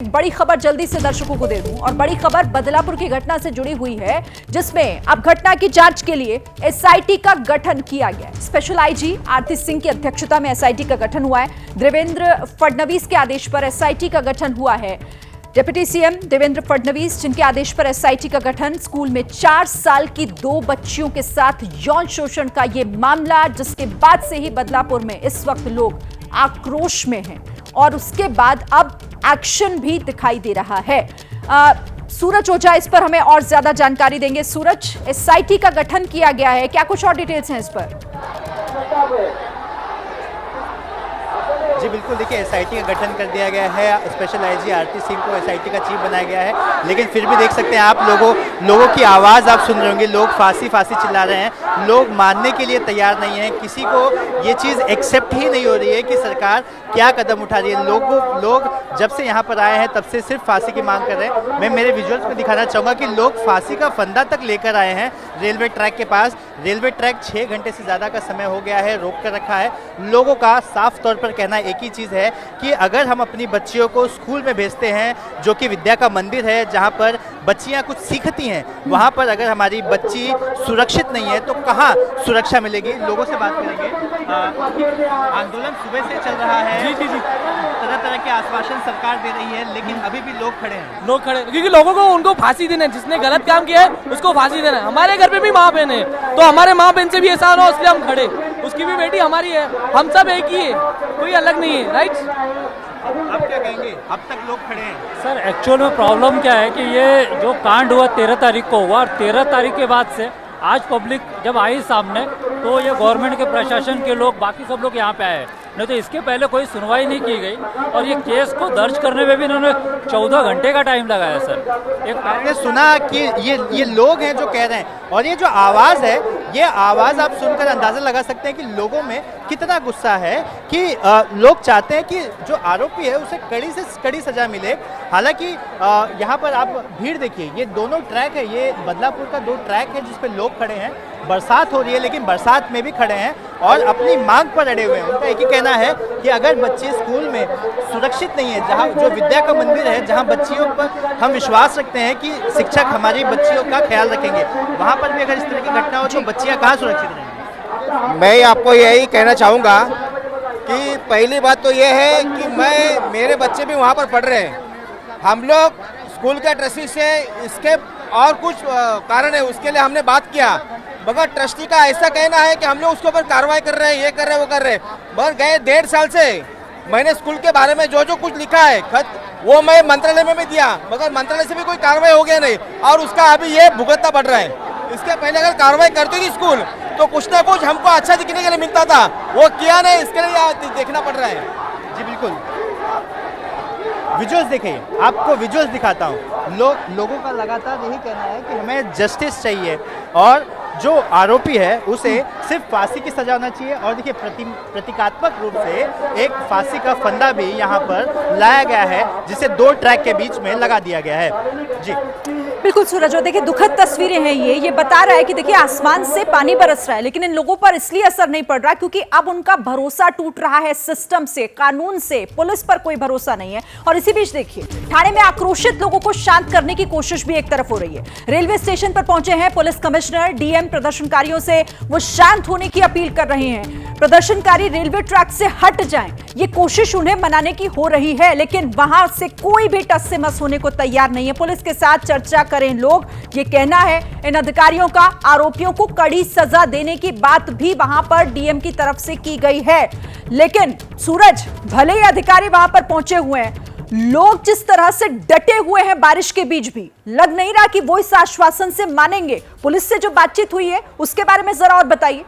बड़ी खबर जल्दी से दर्शकों को दे दूं और बड़ी खबर बदलापुर की घटना से जुड़ी हुई है, जिसमें अब घटना की जांच के लिए एसआईटी का गठन किया गया है। स्पेशल आईजी आरती सिंह की अध्यक्षता में एसआईटी का गठन हुआ है। देवेंद्र फडणवीस के आदेश पर एसआईटी का गठन हुआ है। डिप्टी सीएम देवेंद्र फडणवीस जिनके आदेश पर एसआईटी का गठन, स्कूल में 4 साल की 2 बच्चियों के साथ यौन शोषण का ये मामला, जिसके बाद से ही बदलापुर में इस वक्त लोग आक्रोश में हैं और उसके बाद अब एक्शन भी दिखाई दे रहा है। सूरज ओझा इस पर हमें और ज्यादा जानकारी देंगे। सूरज, एसआईटी का गठन किया गया है, क्या कुछ और डिटेल्स हैं इस पर? जी बिल्कुल, देखिए एसआईटी का गठन कर दिया गया है। स्पेशल आईजी आरती सिंह को एसआईटी का चीफ बनाया गया है, लेकिन फिर भी देख सकते हैं आप लोगों की आवाज़ आप सुन रहे होंगे। लोग फांसी चिल्ला रहे हैं, लोग मानने के लिए तैयार नहीं है। किसी को ये चीज़ एक्सेप्ट ही नहीं हो रही है कि सरकार क्या कदम उठा रही है। लोग जब से यहाँ पर आए हैं तब से सिर्फ फांसी की मांग कर रहे हैं। मैं मेरे विजुअल्स में दिखाना चाहूँगा कि लोग फांसी का फंदा तक लेकर आए हैं रेलवे ट्रैक के पास। रेलवे ट्रैक 6 घंटे से ज़्यादा का समय हो गया है, रोक कर रखा है। लोगों का साफ तौर पर कहना एक ही चीज़ है कि अगर हम अपनी बच्चियों को स्कूल में भेजते हैं, जो कि विद्या का मंदिर है, जहाँ पर बच्चियाँ कुछ सीखती हैं, वहाँ पर अगर हमारी बच्ची सुरक्षित नहीं है तो कहाँ सुरक्षा मिलेगी। लोगों से बात करेंगे। आंदोलन सुबह से चल रहा है। जी, तरह के आश्वासन सरकार दे रही है, लेकिन अभी भी लोग खड़े हैं। क्योंकि लोगों को उनको फांसी देना है, जिसने गलत काम किया है उसको फांसी देना है। हमारे घर पे भी माँ बहन है, तो हमारे माँ बहन से भी एहसान हो, इसलिए हम खड़े। उसकी भी बेटी हमारी है, हम सब एक ही है, कोई अलग नहीं है। राइट, आप क्या कहेंगे? अब तक लोग खड़े हैं। सर एक्चुअल में प्रॉब्लम क्या है कि ये जो कांड हुआ 13 तारीख को हुआ, और 13 तारीख के बाद से आज पब्लिक जब आई सामने, तो ये गवर्नमेंट के प्रशासन के लोग, बाकी सब लोग यहाँ पे आए, नहीं तो इसके पहले कोई सुनवाई नहीं की गई। और ये केस को दर्ज करने में भी इन्होंने 14 घंटे का टाइम लगाया सर। एक आपने सुना कि ये लोग हैं जो कह रहे हैं, और ये जो आवाज़ है, ये आवाज़ आप सुनकर अंदाज़ा लगा सकते हैं कि लोगों में कितना गुस्सा है कि लोग चाहते हैं कि जो आरोपी है उसे कड़ी से कड़ी सज़ा मिले। हालांकि यहाँ पर आप भीड़ देखिए, ये दोनों ट्रैक है, ये बदलापुर का 2 ट्रैक है जिस पर लोग खड़े हैं। बरसात हो रही है, लेकिन बरसात में भी खड़े हैं और अपनी मांग पर अड़े हुए हैं। उनका एक ही कहना है कि अगर बच्चे स्कूल में सुरक्षित नहीं है, जहाँ जो विद्या का मंदिर है, जहाँ बच्चियों पर हम विश्वास रखते हैं कि शिक्षक हमारी बच्चियों का ख्याल रखेंगे, वहाँ पर भी अगर इस तरह की घटना हो तो बच्चियाँ कहाँ सुरक्षित रहेंगी? मैं आपको यही कहना चाहूँगा कि पहली बात तो ये है कि मेरे बच्चे भी वहाँ पर पढ़ रहे हैं। हम लोग स्कूल के ट्रस्टी से इसके और कुछ कारण है, उसके लिए हमने बात किया, मगर ट्रस्टी का ऐसा कहना है कि हम लोग उसके ऊपर कार्रवाई कर रहे हैं, ये कर रहे हैं, वो कर रहे हैं। मगर गए 1.5 साल से मैंने स्कूल के बारे में जो कुछ लिखा है खत, वो मैं मंत्रालय में भी दिया, मगर मंत्रालय से भी कोई कार्रवाई हो गया नहीं, और उसका अभी ये भुगतना पड़ रहा है। इसके पहले अगर कार्रवाई करती थी स्कूल, तो कुछ ना कुछ हमको अच्छा दिखने के लिए मिलता था, वो किया नहीं, इसके लिए देखना पड़ रहा है। जी बिल्कुल, विजुअल्स देखिए, आपको विजुअल्स दिखाता हूँ। लोगों का लगातार यही कहना है कि हमें जस्टिस चाहिए और जो आरोपी है उसे सिर्फ फांसी की सजा होना चाहिए। और देखिए प्रतीकात्मक रूप से एक फांसी का फंदा भी यहाँ पर लाया गया है, जिसे 2 ट्रैक के बीच में लगा दिया गया है। जी बिल्कुल सूरज, और देखिए दुखद तस्वीरें हैं ये बता रहा है कि देखिए आसमान से पानी बरस रहा है, लेकिन इन लोगों पर इसलिए असर नहीं पड़ रहा क्योंकि अब उनका भरोसा टूट रहा है सिस्टम से, कानून से। पुलिस पर कोई भरोसा नहीं है। और इसी बीच देखिए ठाणे में आक्रोशित लोगों को शांत करने की कोशिश भी एक तरफ हो रही है। रेलवे स्टेशन पर पहुंचे हैं पुलिस कमिश्नर, डीएम प्रदर्शनकारियों से वो शांत होने की अपील कर रहे हैं। प्रदर्शनकारी रेलवे ट्रैक से हट जाएं, ये कोशिश उन्हें मनाने की हो रही है, लेकिन वहां से कोई भी टस से मस होने को तैयार नहीं है। पुलिस के साथ चर्चा करें लोग, ये कहना है इन अधिकारियों का। आरोपियों को कड़ी सजा देने की बात भी वहां पर डीएम की तरफ से की गई है। लेकिन सूरज, भले ही अधिकारी वहां पर पहुंचे हुए हैं, लोग जिस तरह से डटे हुए हैं बारिश के बीच भी, लग नहीं रहा कि वो इस आश्वासन से मानेंगे। पुलिस से जो बातचीत हुई है उसके बारे में जरा और बताइए।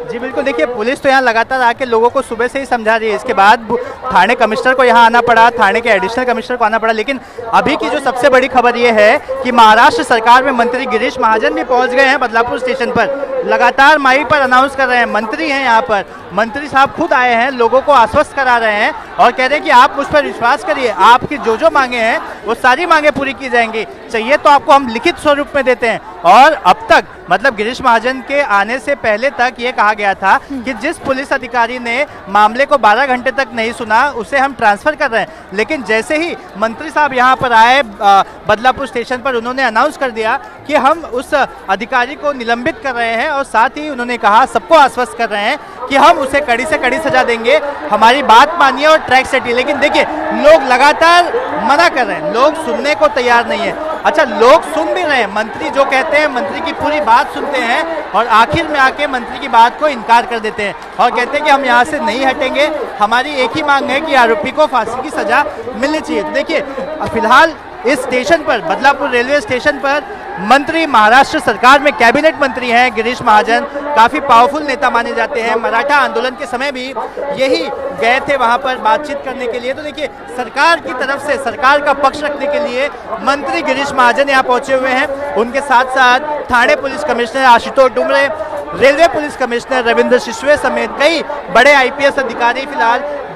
जी बिल्कुल, देखिए पुलिस तो यहाँ लगातार आके लोगों को सुबह से ही समझा रही है। इसके बाद थाने कमिश्नर को यहाँ आना पड़ा, थाने के एडिशनल कमिश्नर को आना पड़ा। लेकिन अभी की जो सबसे बड़ी खबर ये है कि महाराष्ट्र सरकार में मंत्री गिरीश महाजन भी पहुँच गए हैं बदलापुर स्टेशन पर। लगातार माइक पर अनाउंस कर रहे हैं, मंत्री हैं यहाँ पर, मंत्री साहब खुद आए हैं, लोगों को आश्वस्त करा रहे हैं और कह रहे हैं कि आप मुझ पर विश्वास करिए, आपकी जो मांगे हैं वो सारी मांगे पूरी की जाएंगी। चाहिए तो आपको हम लिखित स्वरूप में देते हैं। और अब तक मतलब गिरीश महाजन के आने से पहले तक ये कहा गया था कि जिस पुलिस अधिकारी ने मामले को 12 घंटे तक नहीं सुना उसे हम ट्रांसफर कर रहे हैं। लेकिन जैसे ही मंत्री साहब यहाँ पर आए बदलापुर स्टेशन पर, उन्होंने अनाउंस कर दिया कि हम उस अधिकारी को निलंबित कर रहे हैं और साथ ही उन्होंने कहा, सबको आश्वस्त कर रहे हैं कि हम उसे कड़ी से कड़ी सजा देंगे, हमारी बात मानिए और ट्रैक से हटिए। लेकिन देखिए, लोग लगातार मना कर रहे हैं, लोग सुनने को तैयार नहीं है। अच्छा, लोग सुन भी रहे हैं, मंत्री जो कहते हैं मंत्री की पूरी बात सुनते हैं और आखिर में आके मंत्री की बात को इनकार कर देते हैं और कहते हैं कि हम यहाँ से नहीं हटेंगे, हमारी एक ही मांग है कि आरोपी को फांसी की सजा मिलनी चाहिए। तो देखिए, फिलहाल इस स्टेशन पर, बदलापुर रेलवे स्टेशन पर मंत्री, महाराष्ट्र सरकार में कैबिनेट मंत्री हैं गिरीश महाजन, काफ़ी पावरफुल नेता माने जाते हैं। मराठा आंदोलन के समय भी यही गए थे वहां पर बातचीत करने के लिए। तो देखिए, सरकार की तरफ से, सरकार का पक्ष रखने के लिए मंत्री गिरीश महाजन यहाँ पहुंचे हुए हैं। उनके साथ साथ Thane police commissioner Ashutosh Dumre, railway police commissioner Ravindra Shishve समेत कई बड़े IPS अधिकारी फिलहाल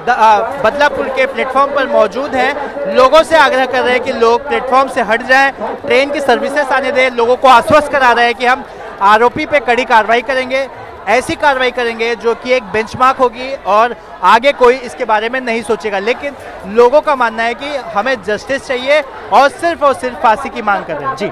बदलापुर के प्लेटफॉर्म पर मौजूद हैं। लोगों से आग्रह कर रहे हैं कि लोग प्लेटफॉर्म से हट जाएं, ट्रेन की सर्विसेज आने दें। लोगों को आश्वस्त करा रहे हैं कि हम आरोपी पे कड़ी कार्रवाई करेंगे, ऐसी कार्रवाई करेंगे जो कि एक बेंचमार्क होगी और आगे कोई इसके बारे में नहीं सोचेगा। लेकिन लोगों का मानना है कि हमें जस्टिस चाहिए और सिर्फ फांसी की मांग कर रहे हैं। जी,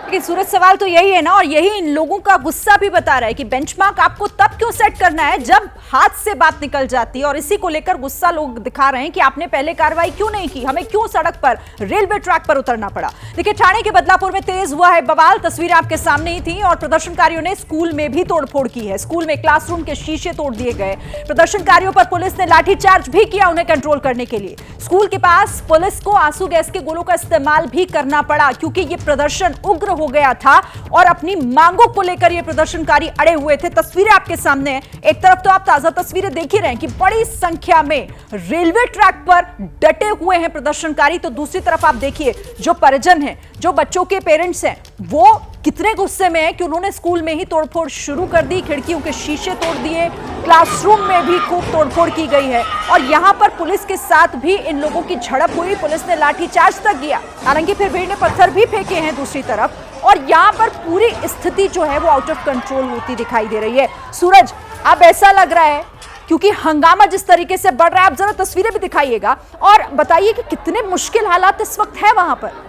लेकिन सूरज, सवाल तो यही है ना, और यही इन लोगों का गुस्सा भी बता रहा है कि बेंचमार्क आपको तब क्यों सेट करना है जब हाथ से बात निकल जाती है, और इसी को लेकर गुस्सा लोग दिखा रहे हैं कि आपने पहले कार्रवाई क्यों नहीं की, हमें क्यों सड़क पर, रेलवे ट्रैक पर उतरना पड़ा। देखिए, ठाणे के बदलापुर में तेज हुआ है बवाल, तस्वीरें आपके सामने ही थी और प्रदर्शनकारियों ने स्कूल में भी तोड़फोड़ की है। स्कूल में क्लासरूम के शीशे तोड़ दिए गए। प्रदर्शनकारियों पर पुलिस ने लाठीचार्ज भी किया उन्हें कंट्रोल करने के लिए। स्कूल के पास पुलिस को आंसू गैस के गोलों का इस्तेमाल भी करना पड़ा क्योंकि ये प्रदर्शन उग्र हो गया था और अपनी मांगों को लेकर ये प्रदर्शनकारी अड़े हुए थे। तस्वीरें आपके सामने हैं। एक तरफ तो आप ताजा तस्वीरें देख ही रहे हैं कि बड़ी संख्या में रेलवे ट्रैक पर डटे हुए हैं प्रदर्शनकारी, तो दूसरी तरफ आप देखिए जो परिजन हैं, जो बच्चों के पेरेंट्स हैं, वो कितने गुस्से में है कि उन्होंने स्कूल में ही तोड़फोड़ शुरू कर दी। खिड़कियों के शीशे तोड़ दिए, क्लासरूम में भी खूब तोड़फोड़ की गई है और यहां पर पुलिस के साथ भी इन लोगों की झड़प हुई। पुलिस ने लाठीचार्ज तक किया, हालांकि फिर भीड़ ने पत्थर भी फेंके हैं दूसरी तरफ, और यहां पर पूरी स्थिति जो है वो आउट ऑफ कंट्रोल होती दिखाई दे रही है। सूरज, अब ऐसा लग रहा है क्योंकि हंगामा जिस तरीके से बढ़ रहा है, आप जरा तस्वीरें भी दिखाइएगा और बताइए कि कितने मुश्किल हालात इस वक्त है वहां पर।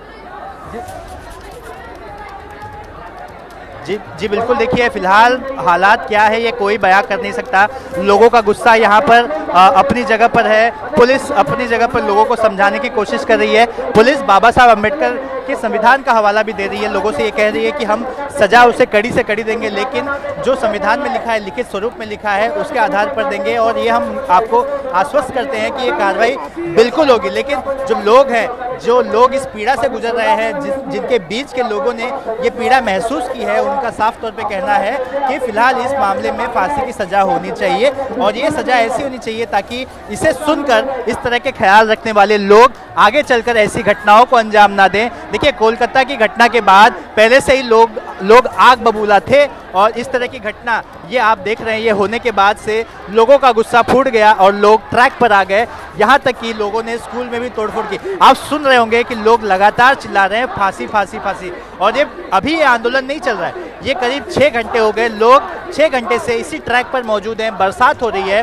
जी बिल्कुल, देखिए फिलहाल हालात क्या है ये कोई बयां कर नहीं सकता। लोगों का गुस्सा यहाँ पर अपनी जगह पर है, पुलिस अपनी जगह पर लोगों को समझाने की कोशिश कर रही है। पुलिस बाबा साहब अम्बेडकर के संविधान का हवाला भी दे रही है, लोगों से ये कह रही है कि हम सजा उसे कड़ी से कड़ी देंगे, लेकिन जो संविधान में लिखा है, लिखित स्वरूप में लिखा है, उसके आधार पर देंगे और ये हम आपको आश्वस्त करते हैं कि ये कार्रवाई बिल्कुल होगी। लेकिन जो लोग हैं, जो लोग इस पीड़ा से गुजर रहे हैं, जिनके बीच के लोगों ने ये पीड़ा महसूस की है, उनका साफ तौर पे कहना है कि फिलहाल इस मामले में फांसी की सजा होनी चाहिए और ये सजा ऐसी होनी चाहिए ताकि इसे सुनकर इस तरह के ख्याल रखने वाले लोग आगे चलकर ऐसी घटनाओं को अंजाम ना दें। देखिए, कोलकाता की घटना के बाद पहले से ही लोग आग बबूला थे और इस तरह की घटना ये आप देख रहे हैं, ये होने के बाद से लोगों का गुस्सा फूट गया और लोग ट्रैक पर आ गए। यहाँ तक कि लोगों ने स्कूल में भी तोड़फोड़ की। आप सुन रहे होंगे कि लोग लगातार चिल्ला रहे हैं फांसी फांसी फांसी, और ये अभी ये आंदोलन नहीं चल रहा है, ये करीब 6 घंटे हो गए। लोग 6 घंटे से इसी ट्रैक पर मौजूद हैं। बरसात हो रही है,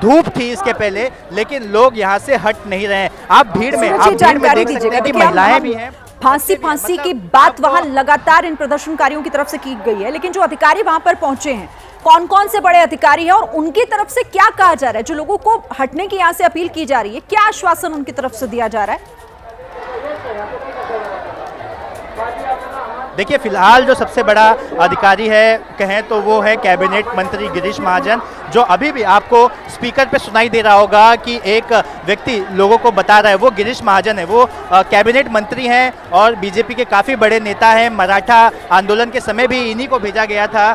धूप थी इसके पहले, लेकिन लोग यहाँ से हट नहीं रहे हैं। आप भीड़ में देख सकते हैं कि महिलाएं भी हैं। फांसी की बात वहां लगातार इन प्रदर्शनकारियों की तरफ से की गई है, लेकिन जो अधिकारी वहां पर पहुंचे हैं, कौन कौन से बड़े अधिकारी हैं और उनकी तरफ से क्या कहा जा रहा है? जो लोगों को हटने की यहाँ से अपील की जा रही है, क्या आश्वासन उनकी तरफ से दिया जा रहा है? देखिए, फिलहाल जो सबसे बड़ा अधिकारी है कहें तो वो है कैबिनेट मंत्री गिरीश महाजन, जो अभी भी आपको स्पीकर पे सुनाई दे रहा होगा कि एक व्यक्ति लोगों को बता रहा है, वो गिरीश महाजन है। वो कैबिनेट मंत्री हैं और बीजेपी के काफ़ी बड़े नेता हैं। मराठा आंदोलन के समय भी इन्हीं को भेजा गया था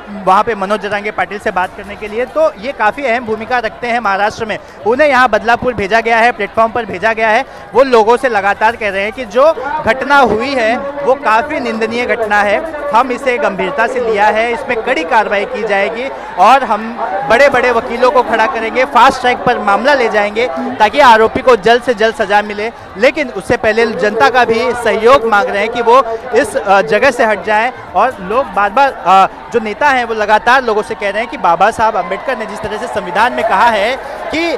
वहाँ पे मनोज जरांगे पाटिल से बात करने के लिए। तो ये काफ़ी अहम भूमिका रखते हैं महाराष्ट्र में, उन्हें यहाँ बदलापुर भेजा गया है, प्लेटफॉर्म पर भेजा गया है। वो लोगों से लगातार कह रहे हैं कि जो घटना हुई है वो काफ़ी निंदनीय घटना है, हम इसे गंभीरता से लिया है, इसमें कड़ी कार्रवाई की जाएगी और हम बड़े बड़े वकीलों को खड़ा करेंगे, फास्ट ट्रैक पर मामला ले जाएंगे ताकि आरोपी को जल्द से जल्द सजा मिले। लेकिन उससे पहले जनता का भी सहयोग मांग रहे हैं कि वो इस जगह से हट जाएं। और लोग बार बार जो नेता हैं वो लगातार लोगों से कह रहे हैं कि बाबा साहब अम्बेडकर ने जिस तरह से संविधान में कहा है कि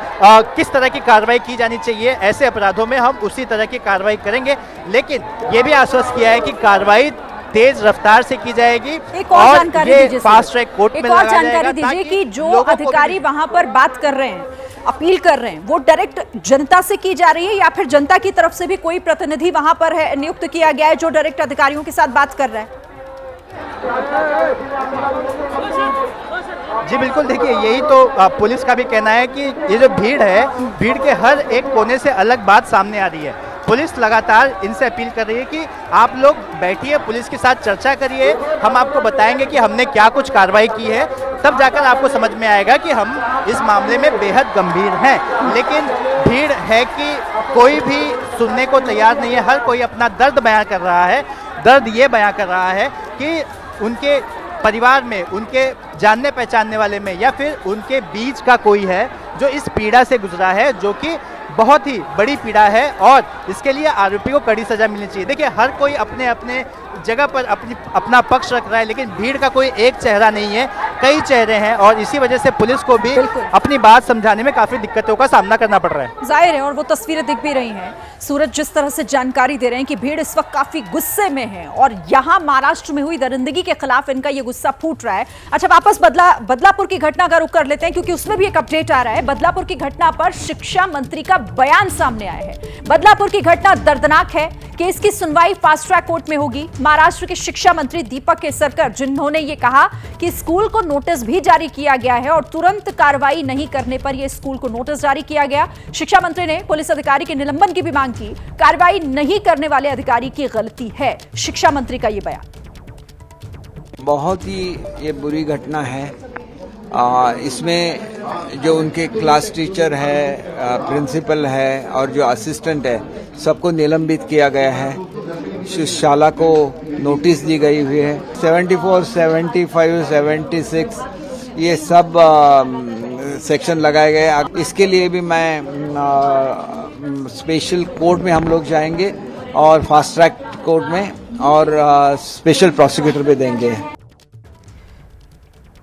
किस तरह की कार्रवाई की जानी चाहिए ऐसे अपराधों में, हम उसी तरह की कार्रवाई करेंगे। लेकिन ये भी आश्वस्त किया है कि कार्रवाई तेज रफ्तार से की जाएगी। एक और जानकारी दीजिए, फास्ट ट्रैक कोर्ट में एक और जानकारी दीजिए कि जो अधिकारी वहां पर बात कर रहे हैं, अपील कर रहे हैं, वो डायरेक्ट जनता से की जा रही है या फिर जनता की तरफ से भी कोई प्रतिनिधि वहां पर है नियुक्त किया गया है जो डायरेक्ट अधिकारियों के साथ बात कर रहा है? जी बिल्कुल, देखिए यही तो पुलिस का भी कहना है कि ये जो भीड़ है, भीड़ के हर एक कोने से अलग बात सामने आ रही है। पुलिस लगातार इनसे अपील कर रही है कि आप लोग बैठिए, पुलिस के साथ चर्चा करिए, हम आपको बताएंगे कि हमने क्या कुछ कार्रवाई की है, तब जाकर आपको समझ में आएगा कि हम इस मामले में बेहद गंभीर हैं। लेकिन भीड़ है कि कोई भी सुनने को तैयार नहीं है, हर कोई अपना दर्द बयां कर रहा है। दर्द ये बयां कर रहा है कि उनके परिवार में, उनके जानने पहचानने वाले में या फिर उनके बीच का कोई है जो इस पीड़ा से गुजरा है, जो कि बहुत ही बड़ी पीड़ा है और इसके लिए आरोपी को कड़ी सजा मिलनी चाहिए। देखिए हर कोई अपने अपने जगह पर अपना पक्ष रख रहा है, लेकिन भीड़ का कोई एक चेहरा नहीं है, कई चेहरे हैं और इसी वजह से पुलिस को भी अपनी बात समझाने में काफी दिक्कतों का सामना करना पड़ रहा है। जाहिर है, और वो तस्वीरें दिख भी रही हैं। सूरज जिस तरह से जानकारी दे रहे हैं कि भीड़ इस वक्त काफी गुस्से में है और यहाँ महाराष्ट्र में हुई दरिंदगी के खिलाफ इनका ये गुस्सा फूट रहा है। अच्छा, वापस बदलापुर की घटना का रुख कर लेते हैं क्योंकि उसमें भी एक अपडेट आ रहा है। बदलापुर की घटना पर शिक्षा मंत्री का बयान सामने आया है। बदलापुर की घटना दर्दनाक है, केस की सुनवाई फास्ट ट्रैक कोर्ट में होगी। महाराष्ट्र के शिक्षा मंत्री दीपक केसरकर, जिन्होंने ये कहा कि स्कूल को नोटिस भी जारी किया गया है और तुरंत कार्रवाई नहीं करने पर यह स्कूल को नोटिस जारी किया गया। शिक्षा मंत्री ने पुलिस अधिकारी के निलंबन की भी मांग की। कार्रवाई नहीं करने वाले अधिकारी की गलती है, शिक्षा मंत्री का यह बयान। बहुत ही ये बुरी घटना है। इसमें जो उनके क्लास टीचर है, प्रिंसिपल है और जो असिस्टेंट है, सबको निलंबित किया गया है। शाला को नोटिस दी गई हुई है। 74, 75, 76 ये सब सेक्शन लगाए गए। इसके लिए भी मैं स्पेशल कोर्ट में हम लोग जाएंगे और फास्ट ट्रैक कोर्ट में और स्पेशल प्रोसिक्यूटर पे देंगे।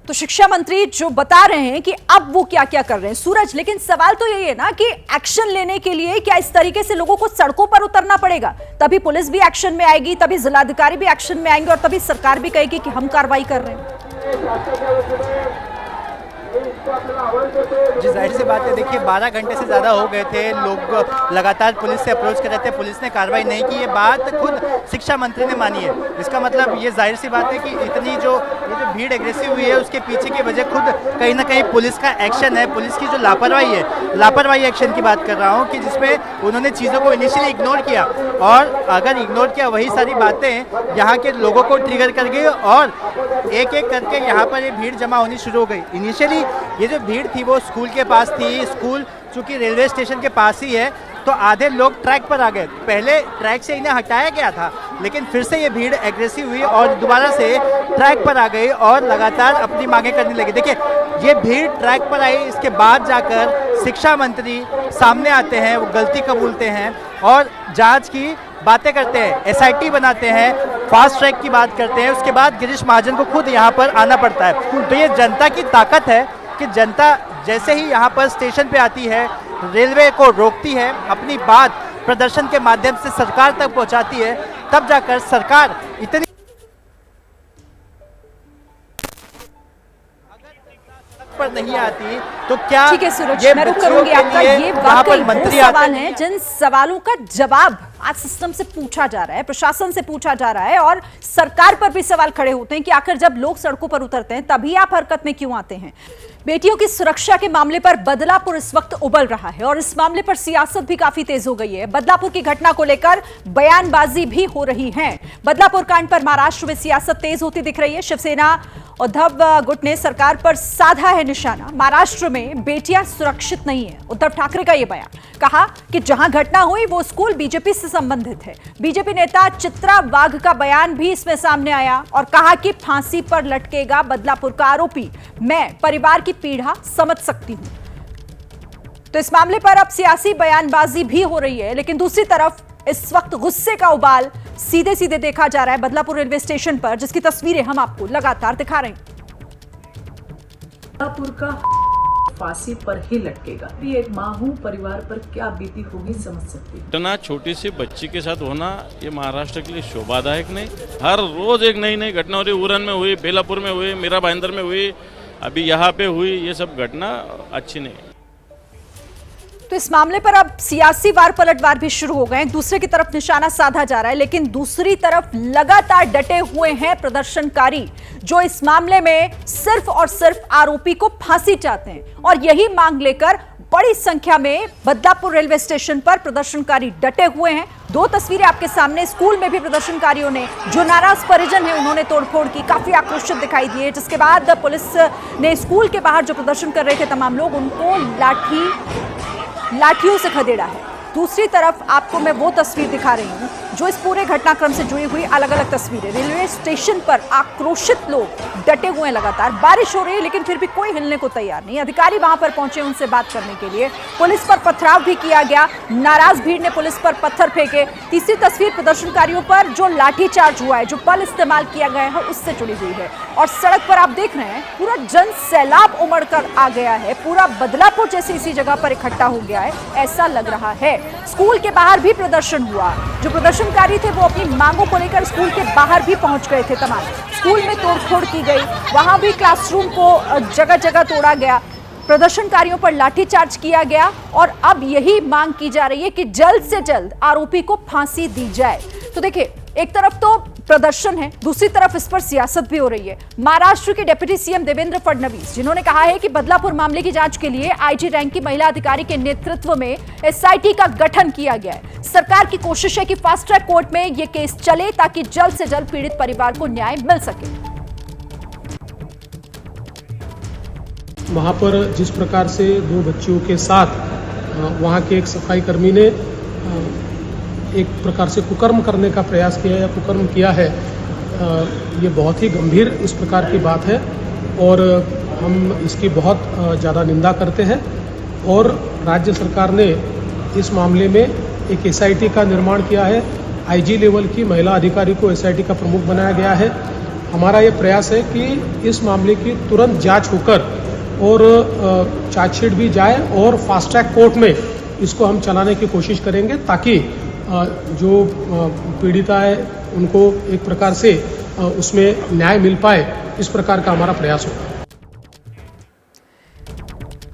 तो शिक्षा मंत्री जो बता रहे हैं कि अब वो क्या क्या कर रहे हैं सूरज, लेकिन सवाल तो यही है ना कि एक्शन लेने के लिए क्या इस तरीके से लोगों को सड़कों पर उतरना पड़ेगा? तभी पुलिस भी एक्शन में आएगी, तभी जिलाधिकारी भी एक्शन में आएंगे और तभी सरकार भी कहेगी कि हम कार्रवाई कर रहे हैं। जी जाहिर सी बात है, देखिए 12 घंटे से ज़्यादा हो गए थे, लोग लगातार पुलिस से अप्रोच कर रहे थे, पुलिस ने कार्रवाई नहीं की। ये बात खुद शिक्षा मंत्री ने मानी है। इसका मतलब ये जाहिर सी बात है कि इतनी ये जो भीड़ एग्रेसिव हुई है उसके पीछे की वजह खुद कहीं ना कहीं पुलिस का एक्शन है, पुलिस की जो लापरवाही है, लापरवाही एक्शन की बात कर रहा हूँ कि जिसमें उन्होंने चीज़ों को इनिशियली इग्नोर किया और अगर इग्नोर किया वही सारी बातें यहाँ के लोगों को ट्रिगर कर गई और एक एक करके यहाँ पर ये भीड़ जमा होनी शुरू हो गई। इनिशियली ये जो भीड़ थी वो स्कूल के पास थी, स्कूल चूंकि रेलवे स्टेशन के पास ही है तो आधे लोग ट्रैक पर आ गए। पहले ट्रैक से इन्हें हटाया गया था लेकिन फिर से ये भीड़ एग्रेसिव हुई और दोबारा से ट्रैक पर आ गई और लगातार अपनी मांगे करने लगी। देखिए ये भीड़ ट्रैक पर आई, इसके बाद जाकर शिक्षा मंत्री सामने आते हैं, वो गलती कबूलते हैं और जांच की बातें करते हैं, एसआईटी बनाते हैं, फास्ट ट्रैक की बात करते हैं। उसके बाद गिरीश महाजन को खुद यहाँ पर आना पड़ता है। तो ये जनता की ताकत है कि जनता जैसे ही यहाँ पर स्टेशन पे आती है, रेलवे को रोकती है, अपनी बात प्रदर्शन के माध्यम से सरकार तक पहुँचाती है, तब जाकर सरकार इतनी पर नहीं आती तो क्या। ठीक है सूरज, मैं रुक करूंगी आपका। ये वाकई वो सवाल हैं जिन सवालों का जवाब आज सिस्टम से पूछा जा रहा है, प्रशासन से पूछा जा रहा है और सरकार पर भी सवाल खड़े होते हैं कि आखिर जब लोग सड़कों पर उतरते हैं तभी आप हरकत में क्यों आते हैं। बेटियों की सुरक्षा के मामले पर बदलापुर इस वक्त उबल रहा है और इस मामले पर सियासत भी काफी तेज हो गई है। बदलापुर की घटना को लेकर बयानबाजी भी हो रही है। बदलापुर कांड पर महाराष्ट्र में सियासत तेज होती दिख रही है। शिवसेना उद्धव गुट ने सरकार पर साधा है निशाना। महाराष्ट्र में बेटियां सुरक्षित नहीं है। उद्धव ठाकरे का यह बयान, कहा कि जहां घटना हुई वो स्कूल बीजेपी से संबंधित है। बीजेपी नेता चित्रा वाघ का बयान भी इसमें सामने आया और कहा कि फांसी पर लटकेगा बदलापुर का आरोपी। मैं परिवार की पीड़ा समझ सकती हूं। तो इस मामले पर अब सियासी बयानबाजी भी हो रही है, लेकिन दूसरी तरफ इस वक्त गुस्से का उबाल सीधे सीधे देखा जा रहा है बदलापुर रेलवे स्टेशन पर, जिसकी तस्वीरें हम आपको लगातार दिखा रहे हैं। बदलापुर का फांसी पर ही लटकेगा। भी एक माँ हूँ, परिवार पर क्या बीती होगी समझ सकती हूँ। इतना छोटी सी बच्ची के साथ होना ये महाराष्ट्र के लिए शोभादायक नहीं। हर रोज एक नई नई घटना हो रही। उरन में हुई, बेलापुर में हुई, मीरा भाईंदर में हुई, अभी यहाँ पे हुई। ये सब घटना अच्छी नहीं। तो इस मामले पर अब सियासी वार पलटवार भी शुरू हो गए। दूसरे की तरफ निशाना साधा जा रहा है, लेकिन दूसरी तरफ लगातार डटे हुए हैं प्रदर्शनकारी, जो इस मामले में सिर्फ और सिर्फ आरोपी को फांसी चाहते हैं। और यही मांग लेकर बड़ी संख्या में बदलापुर रेलवे स्टेशन पर प्रदर्शनकारी डटे हुए हैं। दो तस्वीरें आपके सामने। स्कूल में भी प्रदर्शनकारियों ने, जो नाराज परिजन है, उन्होंने तोड़फोड़ की, काफी आक्रोशित दिखाई दिए, जिसके बाद पुलिस ने स्कूल के बाहर जो प्रदर्शन कर रहे थे तमाम लोग, उनको लाठियों से खदेड़ा है। दूसरी तरफ आपको मैं वो तस्वीर दिखा रही हूं जो इस पूरे घटनाक्रम से जुड़ी हुई अलग अलग तस्वीरें। रेलवे स्टेशन पर आक्रोशित लोग डटे हुए हैं। लगातार बारिश हो रही है, लेकिन फिर भी कोई हिलने को तैयार नहीं। अधिकारी वहां पर पहुंचे उनसे बात करने के लिए। पुलिस पर पथराव भी किया गया। नाराज भीड़ ने पुलिस पर पत्थर फेंके। तीसरी तस्वीर प्रदर्शनकारियों पर जो लाठीचार्ज हुआ है, जो बल इस्तेमाल किया गया है, उससे जुड़ी हुई है। और सड़क पर आप देख रहे हैं पूरा जन सैलाब उमड़ कर आ गया है। पूरा बदलापुर जैसे इसी जगह पर इकट्ठा हो गया है, ऐसा लग रहा है। स्कूल के बाहर भी प्रदर्शन हुआ। जो प्रदर्शनकारी थे वो अपनी मांगों को लेकर स्कूल के बाहर भी पहुंच गए थे। तमाम स्कूल में तोड़फोड़ की गई, वहां भी क्लासरूम को जगह जगह तोड़ा गया, प्रदर्शनकारियों पर लाठीचार्ज किया गया। और अब यही मांग की जा रही है कि जल्द से जल्द आरोपी को फांसी दी जाए। तो देखिए, एक तरफ तो प्रदर्शन है, दूसरी तरफ इस पर सियासत भी हो रही है। महाराष्ट्र के डिप्टी सीएम देवेंद्र फडणवीस, जिन्होंने कहा है कि बदलापुर मामले की जांच के लिए आईजी रैंक की महिला अधिकारी के नेतृत्व में एसआईटी का गठन किया गया है। सरकार की कोशिश है कि फास्ट ट्रैक कोर्ट में यह केस चले, ताकि जल्द से जल्द पीड़ित परिवार को न्याय मिल सके। वहाँ पर जिस प्रकार से दो बच्चियों के साथ वहाँ के एक सफाई कर्मी ने एक प्रकार से कुकर्म करने का प्रयास किया या कुकर्म किया है, ये बहुत ही गंभीर इस प्रकार की बात है और हम इसकी बहुत ज़्यादा निंदा करते हैं। और राज्य सरकार ने इस मामले में एक एसआईटी का निर्माण किया है। आईजी लेवल की महिला अधिकारी को एसआईटी का प्रमुख बनाया गया है। हमारा ये प्रयास है कि इस मामले की तुरंत जांच होकर और चार्जशीट भी जाए और फास्ट ट्रैक कोर्ट में इसको हम चलाने की कोशिश करेंगे, ताकि जो पीड़िता है उनको एक प्रकार से उसमें न्याय मिल पाए। इस प्रकार का हमारा प्रयास होगा।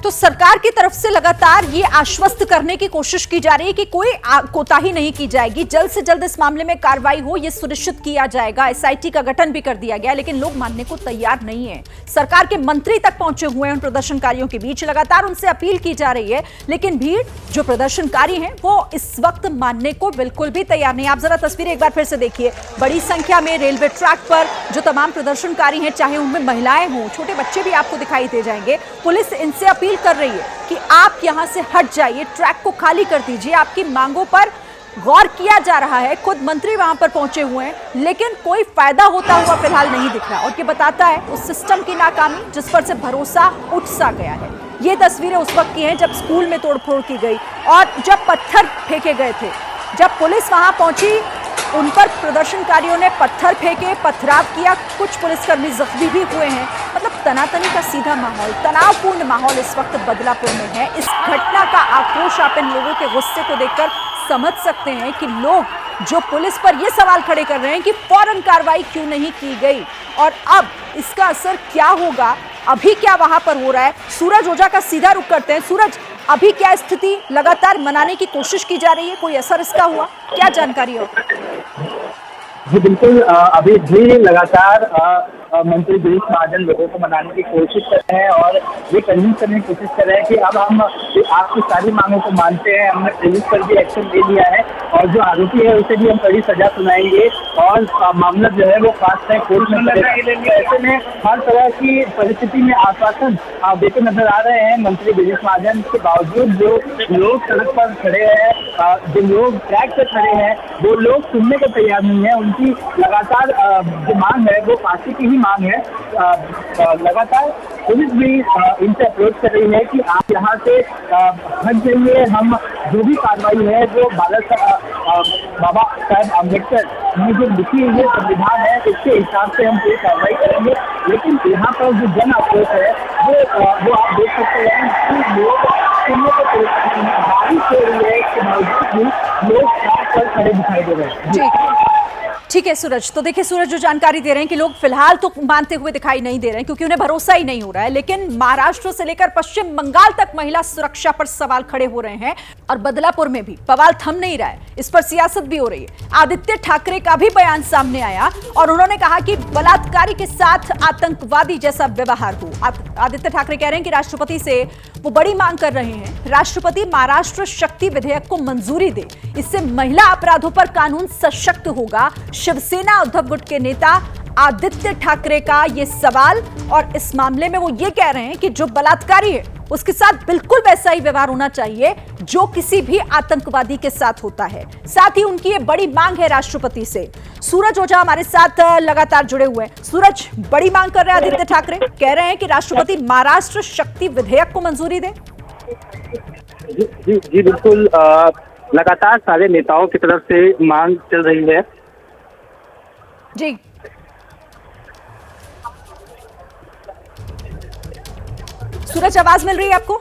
तो सरकार की तरफ से लगातार ये आश्वस्त करने की कोशिश की जा रही है कि कोई कोताही नहीं की जाएगी, जल्द से जल्द इस मामले में कार्रवाई हो, ये सुनिश्चित किया जाएगा। एसआईटी का गठन भी कर दिया गया, लेकिन लोग मानने को तैयार नहीं है। सरकार के मंत्री तक पहुंचे हुए हैं उन प्रदर्शनकारियों के बीच, लगातार उनसे अपील की जा रही है, लेकिन भीड़, जो प्रदर्शनकारी हैं, वो इस वक्त मानने को बिल्कुल भी तैयार नहीं। आप जरा तस्वीरें एक बार फिर से देखिए। बड़ी संख्या में रेलवे ट्रैक पर जो तमाम प्रदर्शनकारी हैं, चाहे उनमें महिलाएं हों, छोटे बच्चे भी आपको दिखाई दे जाएंगे। पुलिस इनसे अपील कर रही है कि आप यहां से हट जाइए, ट्रैक को खाली कर दीजिए। आपकी मांगों पर गौर किया जा रहा है। खुद मंत्री वहां पर पहुंचे हुए हैं, लेकिन कोई फायदा होता हुआ फिलहाल नहीं दिख रहा। और ये बताता है उस सिस्टम की नाकामी जिस पर से भरोसा उठ सा गया है। ये तस्वीरें उस वक्त की हैं जब स्कूल में तोड़फोड़ की गई और जब पत्थर फेंके गए थे। जब पुलिस वहां पहुंची, उन पर प्रदर्शनकारियों ने पत्थर फेंके, पथराव किया, कुछ पुलिसकर्मी जख्मी भी हुए हैं। मतलब तनातनी का सीधा माहौल, तनावपूर्ण माहौल इस वक्त बदलापुर में है। इस घटना का आक्रोश आप इन लोगों के गुस्से को देखकर समझ सकते हैं कि लोग जो पुलिस पर यह सवाल खड़े कर रहे हैं कि फौरन कार्रवाई क्यों नहीं की गई और अब इसका असर क्या होगा, अभी क्या वहां पर हो रहा है। सूरज ओझा का सीधा रुख करते हैं। सूरज, अभी क्या स्थिति, लगातार मनाने की कोशिश की जा रही है, कोई असर इसका हुआ, क्या जानकारी हो? जी बिल्कुल, अभी भी लगातार मंत्री गिरीश महाजन लोगों को मनाने की कोशिश कर रहे हैं और ये कन्विंस करने की कोशिश कर रहे हैं कि अब हम आपकी सारी मांगों को मानते हैं, हमने पुलिस पर भी एक्शन ले लिया है और जो आरोपी है उसे भी हम कड़ी सजा सुनाएंगे और मामला जो है वो फास्ट ट्रैक कोर्ट में करेंगे। ऐसे में हर तरह की परिस्थिति में आश्वासन देते नजर आ रहे हैं मंत्री गिरीश महाजन के बावजूद जो लोग सड़क पर खड़े हैं, जो लोग ट्रैक पर खड़े हैं, वो लोग सुनने को तैयार नहीं है। उनकी लगातार जो मांग है वो फांसी की ही मांग है। लगातार पुलिस भी इनसे अप्रोच कर रही है कि आप यहाँ से हट जाइए, हम जो भी कार्रवाई है जो बाबा साहेब अम्बेडकर ने जो लिखी हुई संविधान है उसके हिसाब से हम कोई कार्रवाई करेंगे। लेकिन यहाँ पर जो जन आक्रोश है वो आप देख सकते हैं कि लोग सुनने को बारिश हो रही है, इसके बावजूद भी लोग सड़क पर खड़े दिखाई दे रहे हैं। ठीक है सूरज, तो देखिए सूरज जो जानकारी दे रहे हैं कि लोग फिलहाल तो मानते हुए दिखाई नहीं दे रहे हैं क्योंकि उन्हें भरोसा ही नहीं हो रहा है, लेकिन महाराष्ट्र से लेकर पश्चिम बंगाल तक महिला सुरक्षा पर सवाल खड़े हो रहे हैं और बदलापुर में भी बवाल थम नहीं रहा है, इस पर सियासत भी हो रही है। आदित्य ठाकरे का भी बयान सामने आया और उन्होंने कहा कि बलात्कारी के साथ आतंकवादी जैसा व्यवहार हो। आदित्य ठाकरे कह रहे हैं कि राष्ट्रपति से वो बड़ी मांग कर रहे हैं, राष्ट्रपति महाराष्ट्र शक्ति विधेयक को मंजूरी दे, इससे महिला अपराधों पर कानून सशक्त होगा। शिवसेना उद्धव गुट के नेता आदित्य ठाकरे का ये सवाल और इस मामले में वो ये कह रहे हैं कि जो बलात्कारी है उसके साथ बिल्कुल वैसा ही व्यवहार होना चाहिए जो किसी भी आतंकवादी के साथ होता है। साथ ही उनकी ये बड़ी मांग है राष्ट्रपति से। सूरज ओझा हमारे साथ लगातार जुड़े हुए हैं। सूरज, बड़ी मांग कर रहे हैं आदित्य ठाकरे, कह रहे हैं कि राष्ट्रपति महाराष्ट्र शक्ति विधेयक को मंजूरी दे। जी बिल्कुल, लगातार सारे नेताओं की तरफ से मांग चल रही है। जी सूरज, आवाज मिल रही है आपको?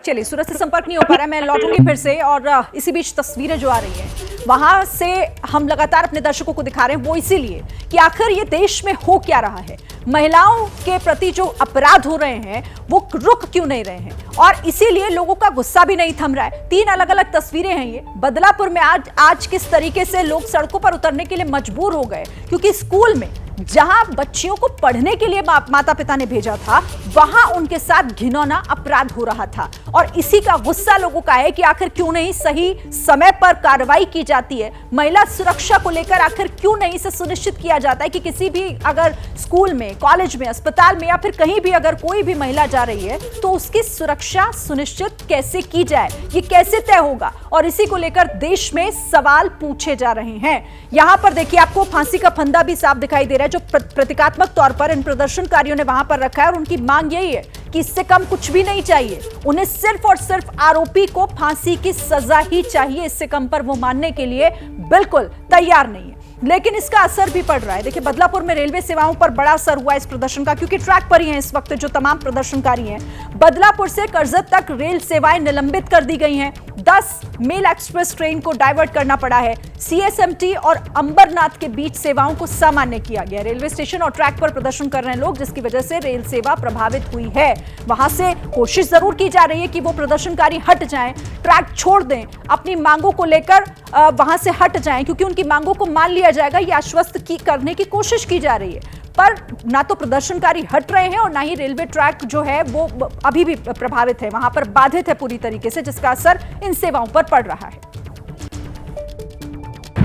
चलिए, सूरज से संपर्क नहीं हो पा रहा है, मैं लौटूंगी फिर से। और इसी बीच तस्वीरें जो आ रही हैं वहां से हम लगातार अपने दर्शकों को दिखा रहे हैं, वो इसीलिए कि आखिर ये देश में हो क्या रहा है, महिलाओं के प्रति जो अपराध हो रहे हैं वो रुक क्यों नहीं रहे हैं, और इसीलिए लोगों का गुस्सा भी नहीं थम रहा है। 3 अलग अलग तस्वीरें हैं ये। बदलापुर में आज किस तरीके से लोग सड़कों पर उतरने के लिए मजबूर हो गए क्योंकि स्कूल में जहां बच्चियों को पढ़ने के लिए माता पिता ने भेजा था वहां उनके साथ घिनौना अपराध हो रहा था और इसी का गुस्सा लोगों का है कि आखिर क्यों नहीं सही समय पर कार्रवाई की जाती है। महिला सुरक्षा को लेकर आखिर क्यों नहीं इसे सुनिश्चित किया जाता है कि किसी भी अगर स्कूल में, कॉलेज में, अस्पताल में या फिर कहीं भी अगर कोई भी महिला जा रही है तो उसकी सुरक्षा सुनिश्चित कैसे की जाए, ये कैसे तय होगा, और इसी को लेकर देश में सवाल पूछे जा रहे हैं। यहां पर देखिए आपको फांसी का फंदा भी साफ दिखाई दे रहा है जो प्रतीकात्मक तौर पर इन प्रदर्शनकारियों ने वहां पर रखा है और उनकी मांग यही है कि इससे कम कुछ भी नहीं चाहिए, उन्हें सिर्फ और सिर्फ आरोपी को फांसी की सजा ही चाहिए, इससे कम पर वो मानने के लिए बिल्कुल तैयार नहीं है। लेकिन इसका असर भी पड़ रहा है। देखिए बदलापुर में रेलवे सेवाओं पर बड़ा असर हुआ इस प्रदर्शन का, क्योंकि ट्रैक पर ही हैं इस वक्त जो तमाम प्रदर्शनकारी हैं। बदलापुर से करजत तक रेल सेवाएं निलंबित कर दी गई हैं। 10 मेल एक्सप्रेस ट्रेन को डाइवर्ट करना पड़ा है। सीएसएमटी और अंबरनाथ के बीच सेवाओं को सामान्य किया गया। रेलवे स्टेशन और ट्रैक पर प्रदर्शन कर रहे हैं लोग, जिसकी वजह से रेल सेवा प्रभावित हुई है। वहां से कोशिश जरूर की जा रही है कि वो प्रदर्शनकारी हट जाएं, ट्रैक छोड़ दें, अपनी मांगों को लेकर वहां से हट जाएं, क्योंकि उनकी मांगों को मान लिया जाएगा, ये आश्वस्त करने की कोशिश की जा रही है। पर ना तो प्रदर्शनकारी हट रहे हैं और ना ही रेलवे ट्रैक जो है वो अभी भी प्रभावित है, वहां पर बाधित है पूरी तरीके से, जिसका असर इन सेवाओं पर पड़ रहा है।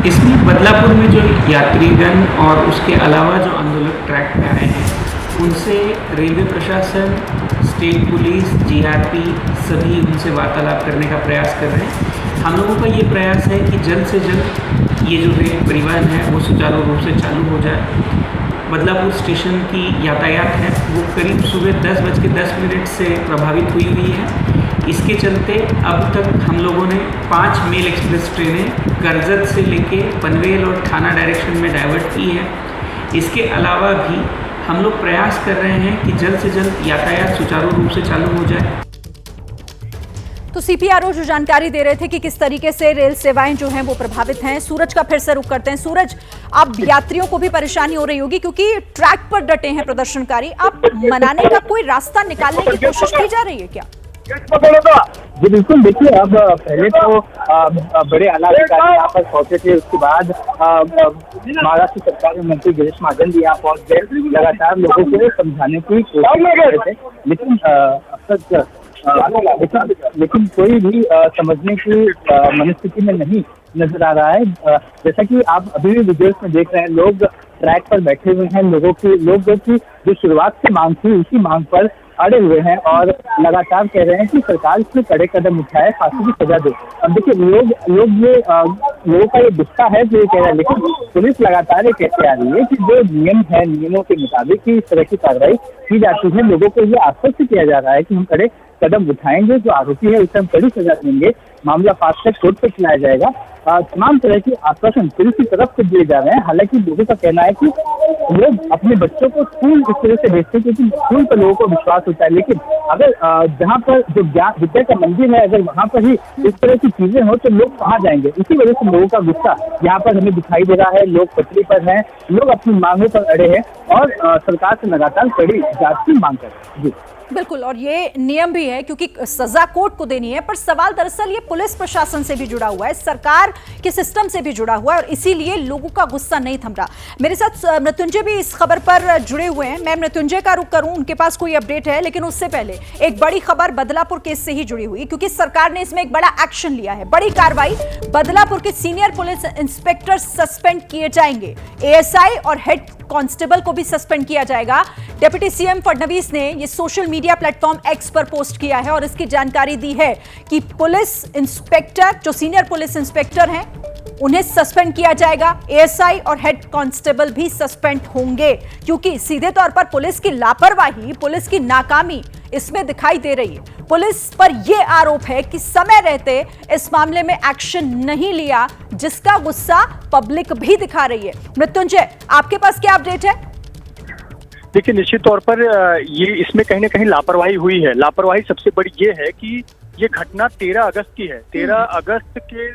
इसलिए बदलापुर में जो यात्रीगण और उसके अलावा जो आंदोलक ट्रैक पे आए हैं उनसे रेलवे प्रशासन, स्टेट पुलिस, जीआरपी सभी उनसे वार्तालाप करने का प्रयास कर रहे हैं। हम लोगों का ये प्रयास है कि जल्द से जल्द ये जो रेल परिवहन है वो सुचारू रूप से चालू हो जाए। बदलापुर स्टेशन की यातायात है वो करीब सुबह 10:10 से प्रभावित हुई है। इसके चलते अब तक हम लोगों ने 5 मेल एक्सप्रेस ट्रेनें करजत से लेके पनवेल और थाना डायरेक्शन में डाइवर्ट की है। इसके अलावा भी हम लोग प्रयास कर रहे हैं कि जल्द से जल्द यातायात सुचारू रूप से चालू हो जाए। तो सीपीआरओ जो जानकारी दे रहे थे कि किस तरीके से रेल सेवाएं जो हैं वो प्रभावित हैं। सूरज का फिर से रुख करते हैं। सूरज, अब यात्रियों को भी परेशानी हो रही होगी क्योंकि ट्रैक पर डटे हैं प्रदर्शनकारी, अब मनाने का कोई रास्ता निकालने की कोशिश की जा रही है क्या? जी बिल्कुल, देखिए अब पहले तो बड़े आला अधिकारी यहाँ पर पहुंचे थे, उसके बाद महाराष्ट्र सरकार में मंत्री गिरीश महाजन भी यहाँ पहुंच गए, लगातार लोगों को समझाने की कोशिश कर रहे थे, लेकिन अब तक लेकिन कोई भी समझने की मनस्थिति में नहीं नजर आ रहा है। जैसा कि आप अभी भी वीडियोस में देख रहे हैं, लोग ट्रैक पर बैठे हुए हैं, लोगों की जो शुरुआत से मांग थी उसी मांग पर अड़े हुए हैं और लगातार कह रहे हैं कि सरकार इसमें कड़े कदम उठाए, फांसी की सजा दे। अब देखिए लोगों का ये गुस्सा है जो ये कह रहा है, लेकिन पुलिस लगातार ये कहते आ रही है कि जो नियम है, नियमों के मुताबिक ही इस तरह की कार्रवाई की जाती है। लोगों को ये आश्वस्त किया जा रहा है कि हम कड़े कदम उठाएंगे, जो आरोपी है उसे हम कड़ी सजा देंगे, मामला फास्ट ट्रैक कोर्ट पर चलाया जाएगा। तमाम तरह के आश्वासन पुलिस की तरफ से दिए जा रहे हैं। हालांकि लोगों का कहना है कि लोग अपने बच्चों को स्कूल इस तरह से भेजते हैं क्योंकि स्कूल पर लोगों को विश्वास होता है, लेकिन अगर जहाँ पर जो विद्या का मंदिर है, अगर वहाँ पर ही इस तरह की चीजें हो तो लोग कहाँ जाएंगे। इसी वजह से लोगों का गुस्सा यहाँ पर हमें दिखाई दे रहा है। लोग पटरी पर हैं, लोग अपनी मांगों पर अड़े हैं और सरकार से लगातार कड़ी जांच की मांग कर रहे हैं। जी बिल्कुल, और ये नियम भी है क्योंकि सजा कोर्ट को देनी है, पर सवाल दरअसल ये पुलिस प्रशासन से भी जुड़ा हुआ है, सरकार के सिस्टम से भी जुड़ा हुआ है और इसीलिए लोगों का गुस्सा नहीं थम रहा। मेरे साथ मृत्युंजय भी इस खबर पर जुड़े हुए हैं, मैं मृत्युंजय का रुख करूं, उनके पास कोई अपडेट है। लेकिन उससे पहले एक बड़ी खबर बदलापुर केस से ही जुड़ी हुई, क्योंकि सरकार ने इसमें एक बड़ा एक्शन लिया है, बड़ी कार्रवाई। बदलापुर के सीनियर पुलिस इंस्पेक्टर सस्पेंड किए जाएंगे, एएसआई और हेड कांस्टेबल को भी सस्पेंड किया जाएगा। डिप्टी सीएम फडणवीस ने ये सोशल मीडिया प्लेटफॉर्म एक्स पर पोस्ट किया है और इसकी जानकारी दी है कि पुलिस इंस्पेक्टर, जो सीनियर पुलिस इंस्पेक्टर हैं, उन्हें सस्पेंड किया जाएगा। एएसआई और हेड कांस्टेबल भी सस्पेंड होंगे क्योंकि सीधे तौर पर पुलिस की लापरवाही, पुलिस की नाकामी इसमें दिखाई दे रही है। पुलिस पर यह आरोप है कि समय रहते इस मामले में एक्शन नहीं लिया, जिसका गुस्सा पब्लिक भी दिखा रही है। मृत्युंजय, आपके पास क्या अपडेट है? देखिए, निश्चित तौर पर ये इसमें कहीं ना कहीं लापरवाही हुई है। लापरवाही सबसे बड़ी ये है कि ये घटना 13 अगस्त की है। 13 अगस्त के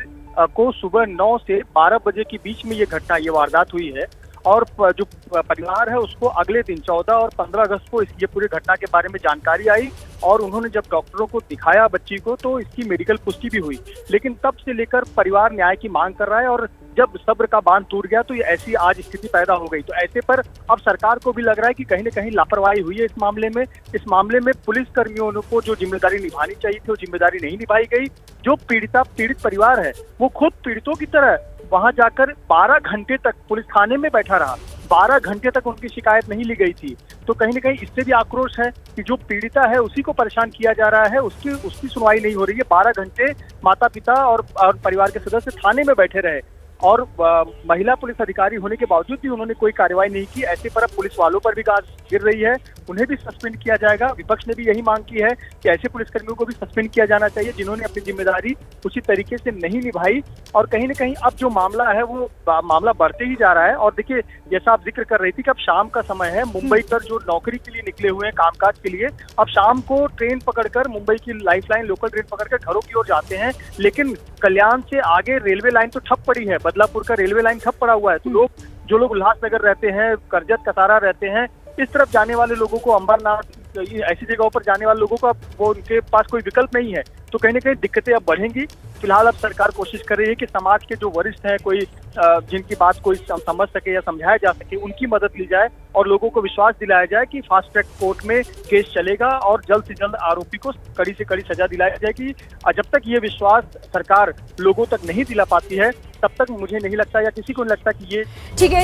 को सुबह 9 से 12 बजे के बीच में ये वारदात हुई है और जो परिवार है उसको अगले दिन 14 और 15 अगस्त को ये पूरी घटना के बारे में जानकारी आई और उन्होंने जब डॉक्टरों को दिखाया बच्ची को तो इसकी मेडिकल पुष्टि भी हुई। लेकिन तब से लेकर परिवार न्याय की मांग कर रहा है और जब सब्र का बांध टूट गया तो ये ऐसी आज स्थिति पैदा हो गई। तो ऐसे पर अब सरकार को भी लग रहा है कि कहीं न कहीं लापरवाही हुई है इस मामले में। इस मामले में पुलिस कर्मियों को जो जिम्मेदारी निभानी चाहिए थी वो जिम्मेदारी नहीं निभाई गई। जो पीड़ित परिवार है वो खुद पीड़ितों की तरह वहां जाकर 12 घंटे तक पुलिस थाने में बैठा रहा। 12 घंटे तक उनकी शिकायत नहीं ली गई थी। तो कहीं न कहीं इससे भी आक्रोश है कि जो पीड़िता है उसी को परेशान किया जा रहा है, उसकी सुनवाई नहीं हो रही है। 12 घंटे माता पिता और परिवार के सदस्य थाने में बैठे रहे और महिला पुलिस अधिकारी होने के बावजूद भी उन्होंने कोई कार्रवाई नहीं की। ऐसे पर अब पुलिस वालों पर भी गाज गिर रही है, उन्हें भी सस्पेंड किया जाएगा। विपक्ष ने भी यही मांग की है कि ऐसे पुलिसकर्मियों को भी सस्पेंड किया जाना चाहिए जिन्होंने अपनी जिम्मेदारी उसी तरीके से नहीं निभाई। और कहीं न कहीं अब जो मामला है वो मामला बढ़ते ही जा रहा है। और देखिए, जैसा आप जिक्र कर रही थी कि अब शाम का समय है, मुंबई पर जो नौकरी के लिए निकले हुए हैं, कामकाज के लिए, अब शाम को ट्रेन पकड़कर मुंबई की लाइफलाइन लोकल ट्रेन पकड़कर घरों की ओर जाते हैं। लेकिन कल्याण से आगे रेलवे लाइन तो ठप पड़ी है, बदलापुर का रेलवे लाइन ठप पड़ा हुआ है। तो जो लोग उल्लासनगर रहते हैं, करजत कसारा रहते हैं, इस तरफ जाने वाले लोगों को, अंबरनाथ, ऐसी जगहों पर जाने वाले लोगों का वो उनके पास कोई विकल्प नहीं है। तो कहीं ना कहीं दिक्कतें अब बढ़ेंगी। फिलहाल अब सरकार कोशिश कर रही है कि समाज के जो वरिष्ठ हैं, कोई जिनकी बात कोई समझ सके या समझाया जा सके, उनकी मदद ली जाए और लोगों को विश्वास दिलाया जाए कि फास्ट ट्रैक कोर्ट में केस चलेगा और जल्द से जल्द आरोपी को कड़ी से कड़ी सजा दिलाई जाएगी। जब तक ये विश्वास सरकार लोगों तक नहीं दिला पाती है तब तक मुझे नहीं लगता या किसी को नहीं लगता कि ये ठीक है।